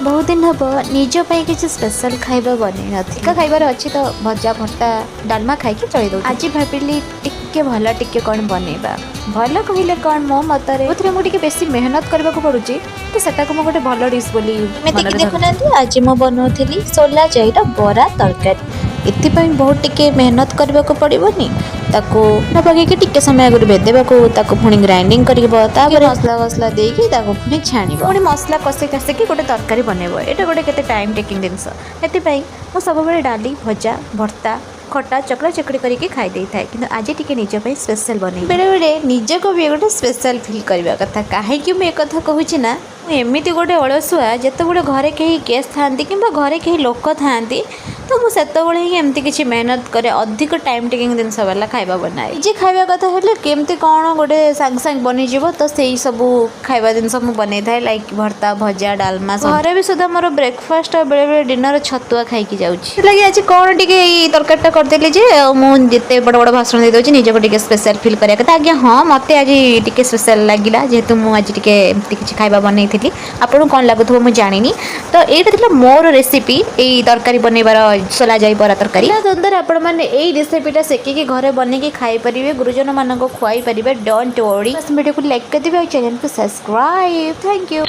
बहुत दिन हम निज किसी स्पेशल खाଇବା बनै नथिका खाइबार अच्छी तो भजा भर्ता डालमा खाई चली दो। आज भाविली टिके भल टिके कौन बनैबा भल कहले कौन मो मतरे मुझे बेसी मेहनत करने को पड़ुची तो सेटा को गोटे भल डिश बोली देखुना आज मु बनाऊली सोला जाईर बरा तरकारी एपाई बहुत टिके मेहनत करने को पड़ोनी पकईकि टिके समय आगे भेदेबा पुणी ग्राइंडिंग कर मसला मसला देकी पुणी छाण पुणी मसला कषि कषिकी गोटे तरकारी बनइब ये गोटे केते टाइम टेकिंग जिनस एपाई मु सब डाली भजा भर्ता खटा चकड़ा चकड़ी करके खाई दे थाए कि आज टिके निजपाई स्पेशल बन बेले बेले निजक भी गोटे स्पेशल फिल करवा कथा कहीं मुझे कथा कहूँ ना एमती गोटे अलसुआ जिते घरे कहीं गेस्ट था कि घरे कहीं लोक था तो मुझे ही एमती किसी मेहनत करे अधिक टाइम टेकिंग जिनस वाला खाଇବା बनाए जे खाଇବା कथा हेले केमती कौन गोटे सांग सांग बनीज तो से सब खाଇବା जिनस मुझे बनई थाए लाइक भर्ता भजा डालमा घरे भी सुधा मोर ब्रेकफास्ट और बेले बेले डिनर छतुआ खाई जाऊँगी आज कौन टे तरकारी करदेली जे मुझे बड़ बड़ भाषण दे दूसरी निजक टे स्पेशल फिल करा कथा आज्ञा हाँ मत आज टे स्पेशल लगे जेहेतु मुझे टे किसी खाଇବା बनई थी आपको कौन लगुव मुझे जानी तो यहाँ मोर रेसिपी यही तरकारी बनइबार सोला जाई बरा तरकारी द्वंद्व आपण मैंने यही रेसिपीटा सेकिकी घरे बनैकी खाई पारे गुरुजन मान खुआई पारे डोंट वरी वीडियो को लाइक कर देवे और चैनल को सब्सक्राइब थैंक यू।